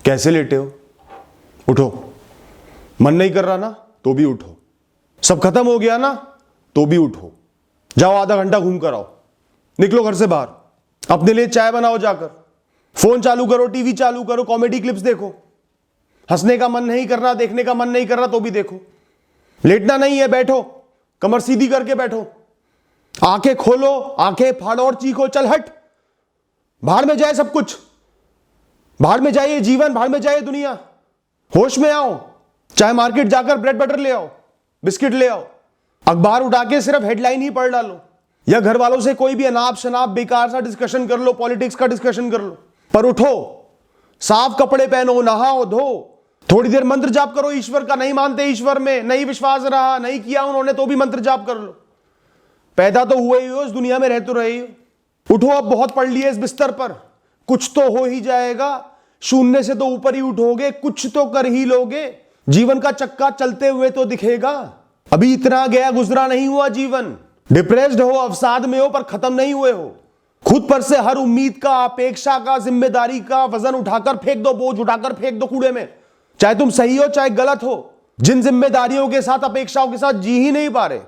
कैसे लेटे हो? उठो। मन नहीं कर रहा ना तो भी उठो। सब खत्म हो गया ना तो भी उठो। जाओ आधा घंटा घूम कर आओ। निकलो घर से बाहर, अपने लिए चाय बनाओ, जाकर फोन चालू करो, टीवी चालू करो, कॉमेडी क्लिप्स देखो। हंसने का मन नहीं करना, देखने का मन नहीं कर रहा तो भी देखो। लेटना नहीं है, बैठो, कमर सीधी करके बैठो, आंखें खोलो, आंखें फाड़ो और चीखो, चल हट, बाहर में जाए सब कुछ, बाहर में जाइए जीवन, बाहर में जाइए दुनिया। होश में आओ, चाहे मार्केट जाकर ब्रेड बटर ले आओ, बिस्किट ले आओ, अखबार उठा के सिर्फ हेडलाइन ही पढ़ डालो, या घर वालों से कोई भी अनाप शनाप बेकार सा डिस्कशन कर लो, पॉलिटिक्स का डिस्कशन कर लो, पर उठो, साफ कपड़े पहनो, नहाओ धो, थोड़ी देर मंत्र जाप करो ईश्वर का। नहीं मानते ईश्वर में, नहीं विश्वास रहा, नहीं किया उन्होंने, तो भी मंत्र जाप कर लो। पैदा तो हुए ही हो, इस दुनिया में रह तो रहे हो। उठो, अब बहुत पढ़ लिए इस बिस्तर पर, कुछ तो हो ही जाएगा, शून्य से तो ऊपर ही उठोगे, कुछ तो कर ही लोगे, जीवन का चक्का चलते हुए तो दिखेगा। अभी इतना गया गुजरा नहीं हुआ जीवन। डिप्रेस्ड हो, अवसाद में हो, पर खत्म नहीं हुए हो। खुद पर से हर उम्मीद का, अपेक्षा का, जिम्मेदारी का वजन उठाकर फेंक दो, बोझ उठाकर फेंक दो कूड़े में। चाहे तुम सही हो चाहे गलत हो, जिन जिम्मेदारियों के साथ, अपेक्षाओं के साथ जी ही नहीं पा रहे,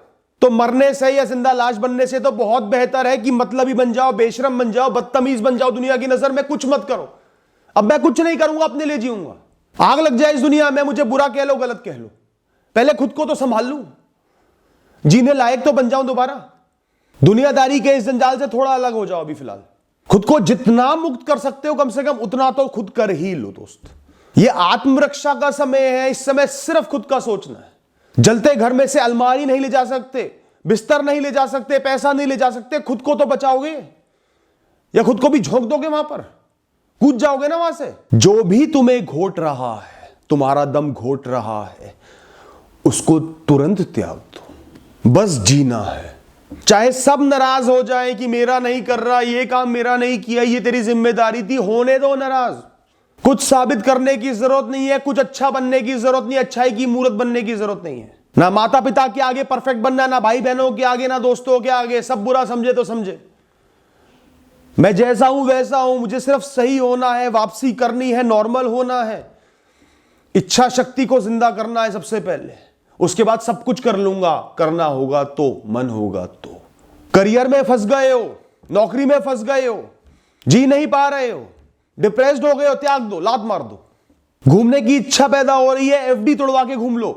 तो मरने से या जिंदा लाश बनने से तो बहुत बेहतर है कि मतलबी बन जाओ, बेशरम बन जाओ, बदतमीज बन जाओ, दुनिया की नजर में कुछ मत करो। अब मैं कुछ नहीं करूंगा, अपने लिए जीऊंगा। आग लग जाए इस दुनिया में, मुझे बुरा कह लो, गलत कह लो, पहले खुद को तो संभाल लूं, जीने लायक तो बन जाऊं दोबारा। दुनियादारी के इस जंजाल से थोड़ा अलग हो जाओ अभी फिलहाल। खुद को जितना मुक्त कर सकते हो कम से कम उतना तो खुद कर ही लो दोस्त। ये आत्मरक्षा का समय है, इस समय सिर्फ खुद का सोचना है। जलते घर में से अलमारी नहीं ले जा सकते, बिस्तर नहीं ले जा सकते, पैसा नहीं ले जा सकते, खुद को तो बचाओगे या खुद को भी झोंक दोगे वहां पर, कूद जाओगे ना वहां से। जो भी तुम्हें घोट रहा है, तुम्हारा दम घोट रहा है, उसको तुरंत त्याग दो। बस जीना है। चाहे सब नाराज हो जाए कि मेरा नहीं कर रहा, ये काम मेरा नहीं किया, ये तेरी जिम्मेदारी थी, होने दो नाराज। कुछ साबित करने की जरूरत नहीं है, कुछ अच्छा बनने की जरूरत नहीं, अच्छाई की मूर्त बनने की जरूरत नहीं है। ना माता पिता के आगे परफेक्ट बनना, ना भाई बहनों के आगे, ना दोस्तों के आगे। सब बुरा समझे तो समझे, मैं जैसा हूं वैसा हूं, मुझे सिर्फ सही होना है, वापसी करनी है, नॉर्मल होना है, इच्छा शक्ति को जिंदा करना है सबसे पहले, उसके बाद सब कुछ कर लूंगा। करना होगा तो, मन होगा तो। करियर में फंस गए हो, नौकरी में फंस गए हो, जी नहीं पा रहे हो, डिप्रेस्ड हो गए हो, त्याग दो, लात मार दो। घूमने की इच्छा पैदा हो रही है, एफडी तोड़वा के घूम लो,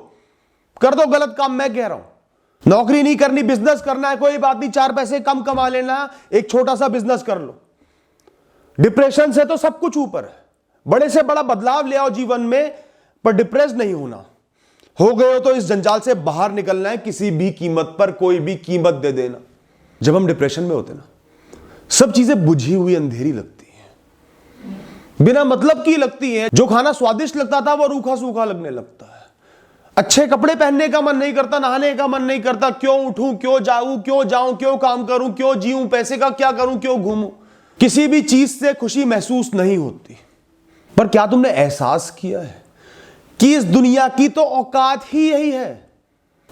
कर दो गलत काम। मैं कह रहा हूं नौकरी नहीं करनी, बिजनेस करना है, कोई बात नहीं, 4 पैसे कम कमा लेना, एक छोटा सा बिजनेस कर लो। डिप्रेशन से तो सब कुछ ऊपर है, बड़े से बड़ा बदलाव ले आओ जीवन में, पर डिप्रेस नहीं होना। हो गए हो तो इस जंजाल से बाहर निकलना है, किसी भी कीमत पर, कोई भी कीमत दे देना। जब हम डिप्रेशन में होते ना, सब चीजें बुझी हुई अंधेरी लगती हैं, बिना मतलब की लगती हैं। जो खाना स्वादिष्ट लगता था वो रूखा सूखा लगने लगता है। अच्छे कपड़े पहनने का मन नहीं करता, नहाने का मन नहीं करता, क्यों उठूं, क्यों जाऊं, क्यों जाऊं, क्यों काम करूं, क्यों जीऊं, पैसे का क्या करूं, क्यों घूमूं। किसी भी चीज से खुशी महसूस नहीं होती। पर क्या तुमने एहसास किया है कि इस दुनिया की तो औकात ही यही है।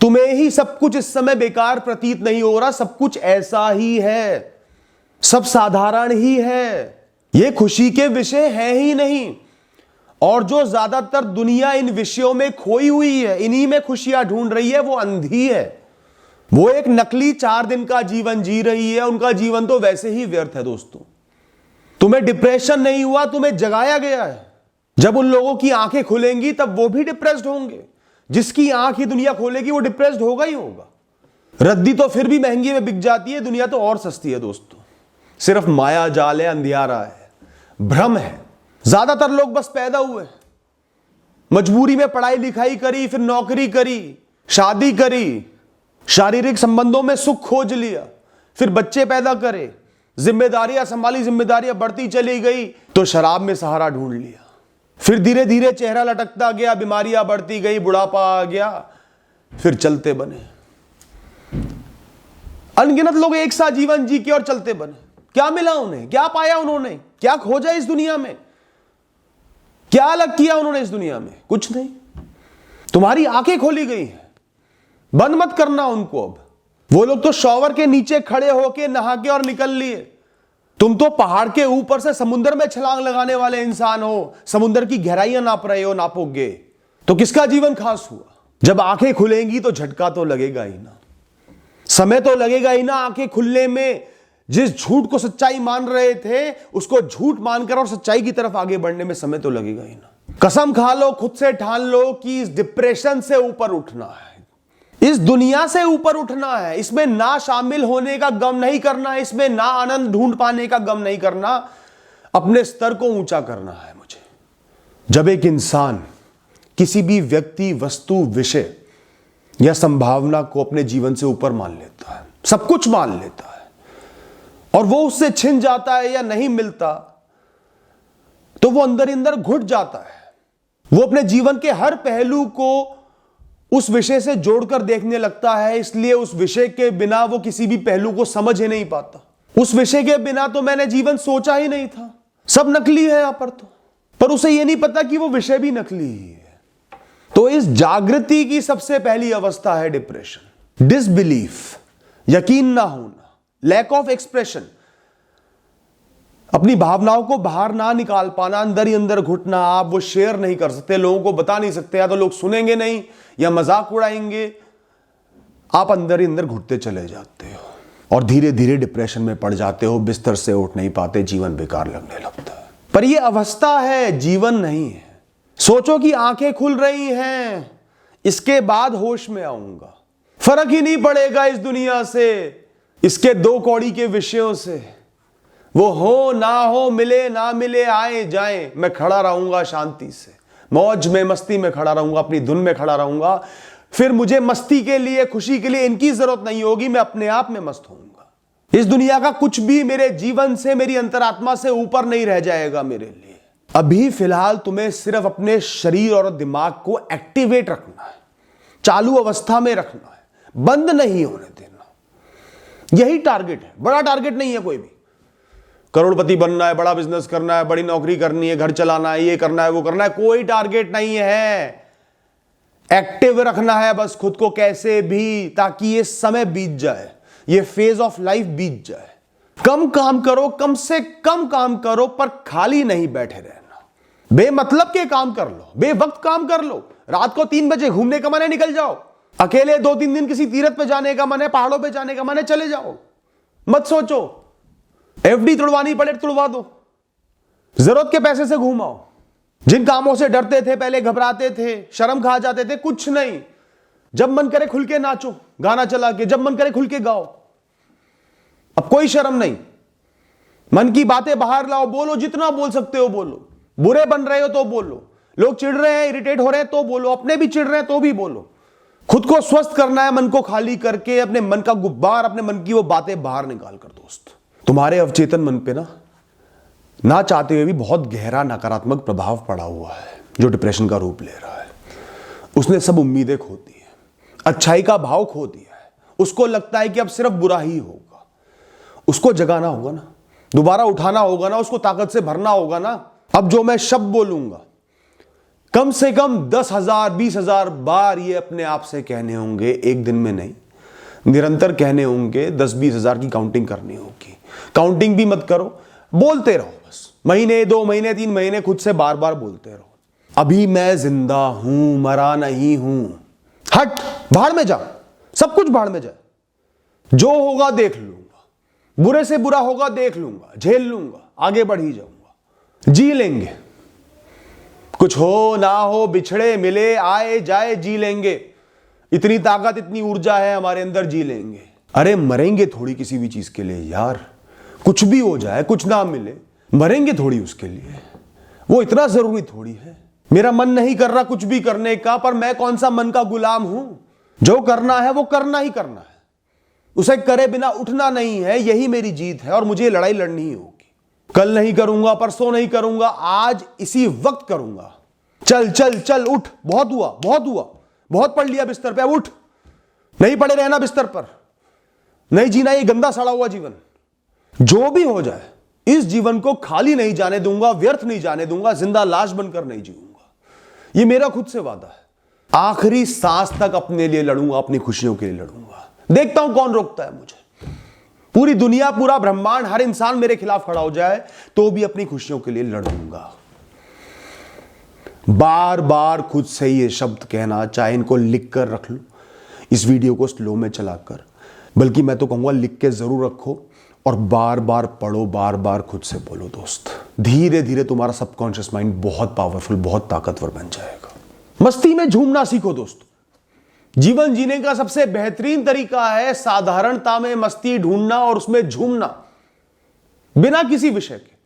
तुम्हें ही सब कुछ इस समय बेकार प्रतीत नहीं हो रहा, सब कुछ ऐसा ही है, सब साधारण ही है, ये खुशी के विषय है ही नहीं। और जो ज्यादातर दुनिया इन विषयों में खोई हुई है, इन्हीं में खुशियां ढूंढ रही है, वो अंधी है। वो एक नकली 4 दिन का जीवन जी रही है, उनका जीवन तो वैसे ही व्यर्थ है दोस्तों। तुम्हें डिप्रेशन नहीं हुआ, तुम्हें जगाया गया है। जब उन लोगों की आंखें खुलेंगी तब वो भी डिप्रेस्ड होंगे। जिसकी आंख ही दुनिया खोलेगी वो डिप्रेस्ड होगा ही होगा। रद्दी तो फिर भी महंगी में बिक जाती है, दुनिया तो और सस्ती है दोस्तों। सिर्फ माया जाल है, अंधियारा है, भ्रम है। ज्यादातर लोग बस पैदा हुए, मजबूरी में पढ़ाई लिखाई करी, फिर नौकरी करी, शादी करी, शारीरिक संबंधों में सुख खोज लिया, फिर बच्चे पैदा करे, जिम्मेदारियां संभाली, जिम्मेदारियां बढ़ती चली गई तो शराब में सहारा ढूंढ लिया, फिर धीरे धीरे चेहरा लटकता गया, बीमारियां बढ़ती गई, बुढ़ापा आ गया, फिर चलते बने। अनगिनत लोग एक साथ जीवन जी के और चलते बने। क्या मिला उन्हें, क्या पाया उन्होंने, क्या खोजा इस दुनिया में, क्या अलग किया उन्होंने इस दुनिया में? कुछ नहीं। तुम्हारी आंखें खोली गई हैं, बंद मत करना उनको। अब वो लोग तो शॉवर के नीचे खड़े होके नहा के और निकल लिए, तुम तो पहाड़ के ऊपर से समुद्र में छलांग लगाने वाले इंसान हो, समुद्र की गहराइयां नाप रहे हो, नापोगे तो किसका जीवन खास हुआ? जब आंखें खुलेंगी तो झटका तो लगेगा ही ना, समय तो लगेगा ही ना आंखें खुलने में। जिस झूठ को सच्चाई मान रहे थे उसको झूठ मानकर और सच्चाई की तरफ आगे बढ़ने में समय तो लगेगा ही ना। कसम खा लो, खुद से ठान लो कि इस डिप्रेशन से ऊपर उठना है, इस दुनिया से ऊपर उठना है। इसमें ना शामिल होने का गम नहीं करना है, इसमें ना आनंद ढूंढ पाने का गम नहीं करना, अपने स्तर को ऊंचा करना है मुझे। जब एक इंसान किसी भी व्यक्ति, वस्तु, विषय या संभावना को अपने जीवन से ऊपर मान लेता है, सब कुछ मान लेता है, और वो उससे छिन जाता है या नहीं मिलता, तो वो अंदर ही अंदर घुट जाता है। वो अपने जीवन के हर पहलू को उस विषय से जोड़कर देखने लगता है, इसलिए उस विषय के बिना वो किसी भी पहलू को समझ ही नहीं पाता। उस विषय के बिना तो मैंने जीवन सोचा ही नहीं था, सब नकली है यहां पर तो, पर उसे ये नहीं पता कि वो विषय भी नकली ही है। तो इस जागृति की सबसे पहली अवस्था है डिप्रेशन, डिसबिलीफ, यकीन ना होना, लैक ऑफ एक्सप्रेशन, अपनी भावनाओं को बाहर ना निकाल पाना, अंदर ही अंदर घुटना। आप वो शेयर नहीं कर सकते, लोगों को बता नहीं सकते, या तो लोग सुनेंगे नहीं या मजाक उड़ाएंगे। आप अंदर ही अंदर घुटते चले जाते हो और धीरे धीरे डिप्रेशन में पड़ जाते हो, बिस्तर से उठ नहीं पाते, जीवन बेकार लगने लगता है। पर यह अवस्था है, जीवन नहीं है। सोचो कि आंखें खुल रही हैं, इसके बाद होश में आऊंगा, फर्क ही नहीं पड़ेगा इस दुनिया से, इसके दो कौड़ी के विषयों से। वो हो ना हो, मिले ना मिले, आए जाए, मैं खड़ा रहूंगा शांति से, मौज में, मस्ती में खड़ा रहूंगा, अपनी धुन में खड़ा रहूंगा। फिर मुझे मस्ती के लिए, खुशी के लिए इनकी जरूरत नहीं होगी, मैं अपने आप में मस्त होऊंगा। इस दुनिया का कुछ भी मेरे जीवन से, मेरी अंतरात्मा से ऊपर नहीं रह जाएगा मेरे लिए। अभी फिलहाल तुम्हें सिर्फ अपने शरीर और दिमाग को एक्टिवेट रखना है, चालू अवस्था में रखना है, बंद नहीं होने देना। यही टारगेट है, बड़ा टारगेट नहीं है कोई भी। करोड़पति बनना है, बड़ा बिजनेस करना है, बड़ी नौकरी करनी है, घर चलाना है, ये करना है, वो करना है, कोई टारगेट नहीं है। एक्टिव रखना है बस खुद को कैसे भी, ताकि ये समय बीत जाए, ये फेज ऑफ लाइफ बीत जाए। कम काम करो, कम से कम काम करो, पर खाली नहीं बैठे रहना। बेमतलब के काम कर लो, बेवक्त काम कर लो। रात को 3 बजे घूमने का मन है, निकल जाओ। अकेले 2-3 दिन किसी तीर्थ पे जाने का मन है, पहाड़ों पे जाने का मन है, चले जाओ। मत सोचो एफडी तुड़वानी पड़े तुड़वा दो, जरूरत के पैसे से घूमाओ। जिन कामों से डरते थे, पहले घबराते थे, शर्म खा जाते थे, कुछ नहीं। जब मन करे खुल के नाचो, गाना चला के, जब मन करे खुल के गाओ। अब कोई शर्म नहीं, मन की बातें बाहर लाओ, बोलो, जितना बोल सकते हो बोलो। बुरे बन रहे हो तो बोलो, लोग चिढ़ रहे हैं, इरिटेट हो रहे हैं तो बोलो, अपने भी चिढ़ रहे हैं तो भी बोलो। खुद को स्वस्थ करना है, मन को खाली करके, अपने मन का गुब्बार, अपने मन की वो बातें बाहर निकाल कर। दोस्त, तुम्हारे अवचेतन मन पे ना चाहते हुए भी बहुत गहरा नकारात्मक प्रभाव पड़ा हुआ है, जो डिप्रेशन का रूप ले रहा है। उसने सब उम्मीदें खो दी है, अच्छाई का भाव खो दिया है। उसको लगता है कि अब सिर्फ बुरा ही होगा। उसको जगाना होगा ना, दोबारा उठाना होगा ना, उसको ताकत से भरना होगा ना। अब जो मैं शब्द बोलूंगा, कम से कम 10,000 20,000 बार ये अपने आप से कहने होंगे, एक दिन में नहीं, निरंतर कहने होंगे। 10-20 हजार की काउंटिंग करनी होगी। काउंटिंग भी मत करो, बोलते रहो बस, महीने, 2 महीने, 3 महीने खुद से बार बार बोलते रहो। अभी मैं जिंदा हूं, मरा नहीं हूं। हट, भाड़ में जा, सब कुछ भाड़ में जाए। जो होगा देख लूंगा, बुरे से बुरा होगा देख लूंगा, झेल लूंगा, आगे बढ़ ही जाऊंगा। जी लेंगे, कुछ हो ना हो, बिछड़े मिले आए जाए, जी लेंगे। इतनी ताकत, इतनी ऊर्जा है हमारे अंदर, जी लेंगे। अरे मरेंगे थोड़ी किसी भी चीज के लिए यार, कुछ भी हो जाए, कुछ ना मिले, मरेंगे थोड़ी उसके लिए, वो इतना जरूरी थोड़ी है। मेरा मन नहीं कर रहा कुछ भी करने का, पर मैं कौन सा मन का गुलाम हूं। जो करना है वो करना ही करना है, उसे करे बिना उठना नहीं है। यही मेरी जीत है और मुझे लड़ाई लड़नी ही होगी। कल नहीं करूंगा, परसों नहीं करूंगा, आज इसी वक्त करूंगा। चल चल चल, उठ, बहुत हुआ, बहुत हुआ, बहुत पढ़ लिया बिस्तर पे, अब उठ। नहीं पड़े रहना बिस्तर पर, नहीं जीना ये गंदा सड़ा हुआ जीवन। जो भी हो जाए, इस जीवन को खाली नहीं जाने दूंगा, व्यर्थ नहीं जाने दूंगा, जिंदा लाश बनकर नहीं जीऊंगा। ये मेरा खुद से वादा है। आखिरी सांस तक अपने लिए लड़ूंगा, अपनी खुशियों के लिए लड़ूंगा। देखता हूं कौन रोकता है मुझे। पूरी दुनिया, पूरा ब्रह्मांड, हर इंसान मेरे खिलाफ खड़ा हो जाए तो भी अपनी खुशियों के लिए लड़ूंगा। बार बार खुद से ये शब्द कहना, चाहे इनको लिख कर रख लो, इस वीडियो को स्लो में चलाकर, बल्कि मैं तो कहूंगा लिख के जरूर रखो और बार बार पढ़ो, बार बार खुद से बोलो दोस्त। धीरे धीरे तुम्हारा सबकॉन्शियस माइंड बहुत पावरफुल, बहुत ताकतवर बन जाएगा। मस्ती में झूमना सीखो दोस्त। जीवन जीने का सबसे बेहतरीन तरीका है साधारणता में मस्ती ढूंढना और उसमें झूमना, बिना किसी विषय के।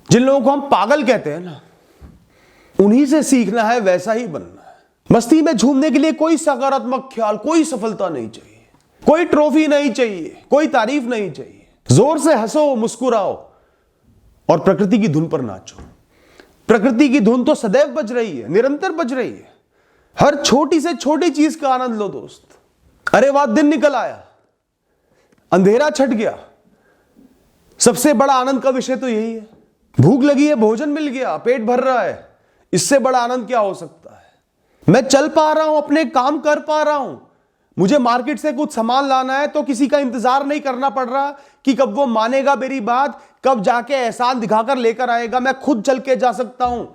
जिन लोगों को हम पागल कहते हैं ना, उन्हीं से सीखना है वैसा ही बनना है। मस्ती में झूमने के लिए कोई सकारात्मक ख्याल, कोई सफलता नहीं चाहिए, कोई ट्रॉफी नहीं चाहिए, कोई तारीफ नहीं चाहिए। जोर से हंसो, मुस्कुराओ और प्रकृति की धुन पर नाचो। प्रकृति की धुन तो सदैव बज रही है, निरंतर बज रही है। हर छोटी से छोटी चीज का आनंद लो दोस्त। अरे वाह, दिन निकल आया, अंधेरा छट गया, सबसे बड़ा आनंद का विषय तो यही है। भूख लगी है, भोजन मिल गया, पेट भर रहा है, इससे बड़ा आनंद क्या हो सकता है। मैं चल पा रहा हूं, अपने काम कर पा रहा हूं। मुझे मार्केट से कुछ सामान लाना है तो किसी का इंतजार नहीं करना पड़ रहा कि कब वो मानेगा मेरी बात, कब जाके एहसान दिखाकर लेकर आएगा। मैं खुद चल के जा सकता हूं,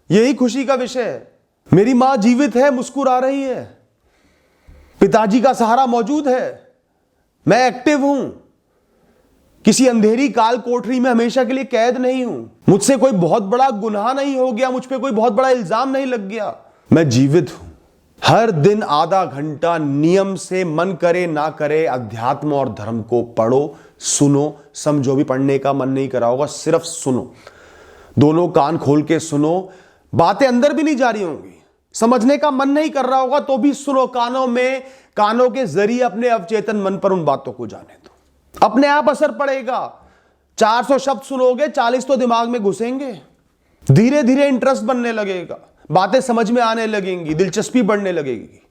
यही खुशी का विषय है। मेरी मां जीवित है, मुस्कुरा रही है, पिताजी का सहारा मौजूद है, मैं एक्टिव हूं, किसी अंधेरी काल कोठरी में हमेशा के लिए कैद नहीं हूं, मुझसे कोई बहुत बड़ा गुनाह नहीं हो गया, मुझ पे कोई बहुत बड़ा इल्जाम नहीं लग गया, मैं जीवित हूं। हर दिन आधा घंटा नियम से, मन करे ना करे, अध्यात्म और धर्म को पढ़ो, सुनो, समझो। भी पढ़ने का मन नहीं करा होगा, सिर्फ सुनो, दोनों कान खोल के सुनो। बातें अंदर भी नहीं जा रही होंगी, समझने का मन नहीं कर रहा होगा तो भी सुनो, कानों में, कानों के जरिए अपने अवचेतन मन पर उन बातों को जाने दो। अपने आप असर पड़ेगा। 400 शब्द सुनोगे, 40 तो दिमाग में घुसेंगे। धीरे धीरे इंटरेस्ट बनने लगेगा, बातें समझ में आने लगेंगी, दिलचस्पी बढ़ने लगेगी।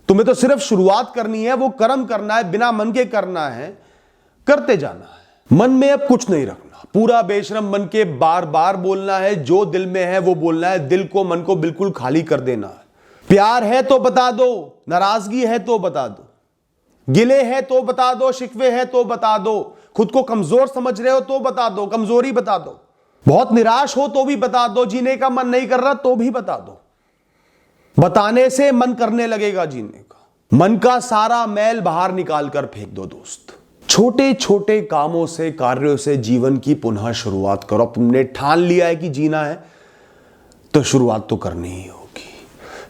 तुम्हें तो सिर्फ शुरुआत करनी है, वो कर्म करना है, बिना मन के करना है, करते जाना है। मन में अब कुछ नहीं रखना, पूरा बेशरम बन के बार बार बोलना है, जो दिल में है वो बोलना है। दिल को, मन को बिल्कुल खाली कर देना है। प्यार है तो बता दो, नाराजगी है तो बता दो, गिले है तो बता दो, शिकवे है तो बता दो, खुद को कमजोर समझ रहे हो तो बता दो, कमजोरी बता दो, बहुत निराश हो तो भी बता दो, जीने का मन नहीं कर रहा तो भी बता दो। बताने से मन करने लगेगा जीने का। मन का सारा मैल बाहर निकाल कर फेंक दो दोस्त। छोटे छोटे कामों से, कार्यों से जीवन की पुनः शुरुआत करो। तुमने ठान लिया है कि जीना है तो शुरुआत तो करनी ही होगी।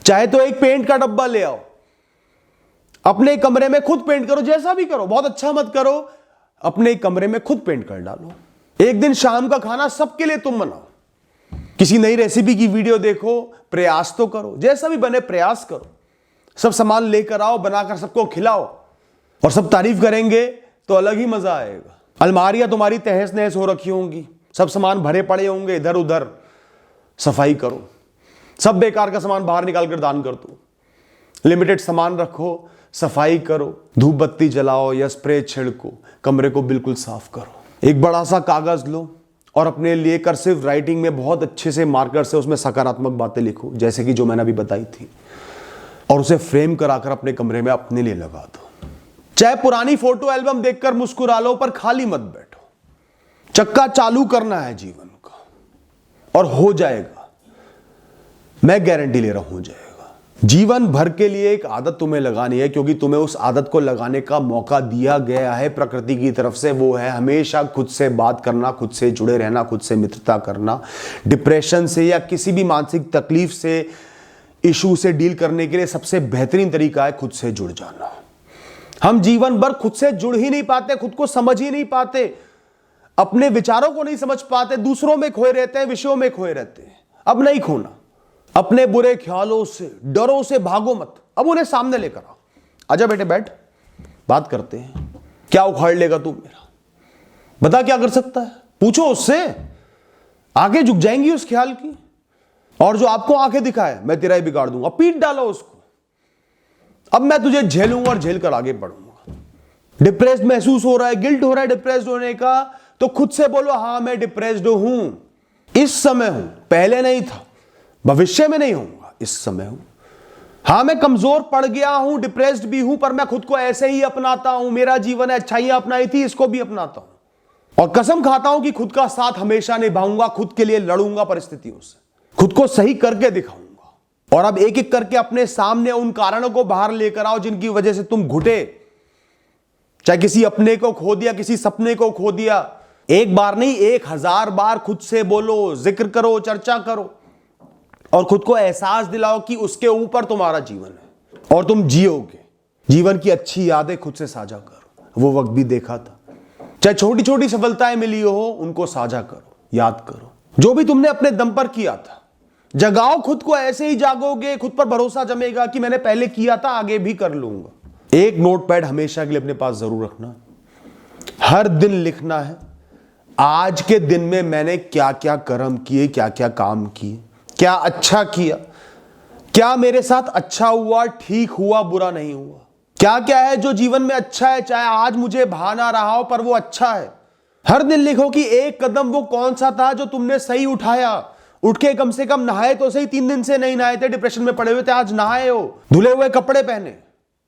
चाहे तो एक पेंट का डब्बा ले आओ, अपने कमरे में खुद पेंट करो, जैसा भी करो, बहुत अच्छा मत करो, अपने कमरे में खुद पेंट कर डालो। एक दिन शाम का खाना सबके लिए तुम बनाओ। किसी नई रेसिपी की वीडियो देखो, प्रयास तो करो, जैसा भी बने प्रयास करो। सब सामान लेकर आओ, बनाकर सबको खिलाओ और सब तारीफ करेंगे तो अलग ही मजा आएगा। अलमारियां तुम्हारी तहस नहस हो रखी होंगी, सब सामान भरे पड़े होंगे इधर उधर, सफाई करो। सब बेकार का सामान बाहर निकाल कर दान कर दो। लिमिटेड सामान रखो, सफाई करो, धूप बत्ती जलाओ या स्प्रे छिड़को, कमरे को बिल्कुल साफ करो। एक बड़ा सा कागज लो और अपने लिए कर्सिव राइटिंग में बहुत अच्छे से मार्कर से उसमें सकारात्मक बातें लिखो, जैसे कि जो मैंने अभी बताई थी, और उसे फ्रेम कराकर अपने कमरे में अपने लिए लगा दो। चाहे पुरानी फोटो एल्बम देखकर मुस्कुरा लो, पर खाली मत बैठो। चक्का चालू करना है जीवन का और हो जाएगा, मैं गारंटी ले रहा हूं, हो जाएगा। जीवन भर के लिए एक आदत तुम्हें लगानी है, क्योंकि तुम्हें उस आदत को लगाने का मौका दिया गया है प्रकृति की तरफ से। वो है हमेशा खुद से बात करना, खुद से जुड़े रहना, खुद से मित्रता करना। डिप्रेशन से या किसी भी मानसिक तकलीफ से, इशू से डील करने के लिए सबसे बेहतरीन तरीका है खुद से जुड़ जाना। हम जीवन भर खुद से जुड़ ही नहीं पाते, खुद को समझ ही नहीं पाते, अपने विचारों को नहीं समझ पाते, दूसरों में खोए रहते हैं, विषयों में खोए रहते हैं। अब नहीं खोना। अपने बुरे ख्यालों से, डरों से भागो मत, अब उन्हें सामने लेकर आओ। आजा बेटे, बैठ, बात करते हैं। क्या उखाड़ लेगा तू मेरा? बता क्या कर सकता है, पूछो उससे। आंखें झुक जाएंगी उस ख्याल की, और जो आपको आंखें दिखाए मैं तेरा ही बिगाड़ दूंगा। पीट डालो उसको। अब मैं तुझे झेलूंगा और झेल कर आगे बढ़ूंगा। डिप्रेस्ड महसूस हो रहा है, गिल्ट हो रहा है डिप्रेस्ड होने का, तो खुद से बोलो, हां मैं डिप्रेस्ड हूं, इस समय हूं, पहले नहीं था, भविष्य में नहीं होऊंगा, इस समय हूं। हाँ मैं कमजोर पड़ गया हूं, डिप्रेस्ड भी हूं, पर मैं खुद को ऐसे ही अपनाता हूं। मेरा जीवन है, अच्छाइयां अपनाई थी, इसको भी अपनाता हूं और कसम खाता हूं कि खुद का साथ हमेशा निभाऊंगा, खुद के लिए लड़ूंगा परिस्थितियों से, खुद को सही करके दिखाऊंगा। और अब एक एक करके अपने सामने उन कारणों को बाहर लेकर आओ जिनकी वजह से तुम घुटे, चाहे किसी अपने को खो दिया, किसी सपने को खो दिया। एक बार नहीं, 1000 बार खुद से बोलो, जिक्र करो, चर्चा करो और खुद को एहसास दिलाओ कि उसके ऊपर तुम्हारा जीवन है और तुम जियोगे। जीवन की अच्छी यादें खुद से साझा करो, वो वक्त भी देखा था। चाहे छोटी छोटी सफलताएं मिली हो, उनको साझा करो, याद करो जो भी तुमने अपने दम पर किया था। जगाओ खुद को, ऐसे ही जागोगे, खुद पर भरोसा जमेगा कि मैंने पहले किया था, आगे भी कर लूंगा। एक नोटपैड हमेशा के लिए अपने पास जरूर रखना। हर दिन लिखना है, आज के दिन में मैंने क्या क्या कर्म किए, क्या क्या काम किए, क्या अच्छा किया, क्या मेरे साथ अच्छा हुआ, ठीक हुआ, बुरा नहीं हुआ, क्या क्या है जो जीवन में अच्छा है, चाहे आज मुझे भा ना रहा हो पर वो अच्छा है। हर दिन लिखो कि एक कदम वो कौन सा था जो तुमने सही उठाया। उठ के कम से कम नहाए तो सही, 3 दिन से नहीं नहाए थे, डिप्रेशन में पड़े हुए थे, आज नहाए हो, धुले हुए कपड़े पहने।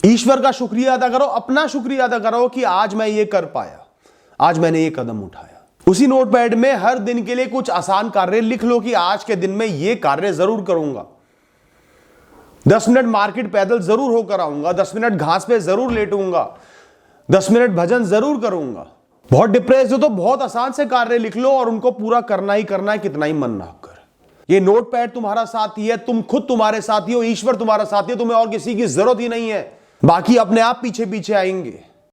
ईश्वर का शुक्रिया अदा करो, अपना शुक्रिया अदा करो कि आज मैं ये कर पाया, आज मैंने ये कदम उठाया। उसी नोटपैड में हर दिन के लिए कुछ आसान कार्य लिख लो कि आज के दिन में ये कार्य जरूर करूंगा। 10 मिनट मार्केट पैदल जरूर होकर आऊंगा, 10 मिनट घास पे जरूर लेटूंगा, 10 मिनट भजन जरूर करूंगा। बहुत डिप्रेस हो तो बहुत आसान से कार्य लिख लो और उनको पूरा करना ही करना है, कितना ही मन ना कर। ये नोटपैड तुम्हारा साथी है, तुम खुद तुम्हारे साथी हो, ईश्वर तुम्हारा साथी है, तुम्हें और किसी की जरूरत ही नहीं है। बाकी अपने आप पीछे पीछे आएंगे।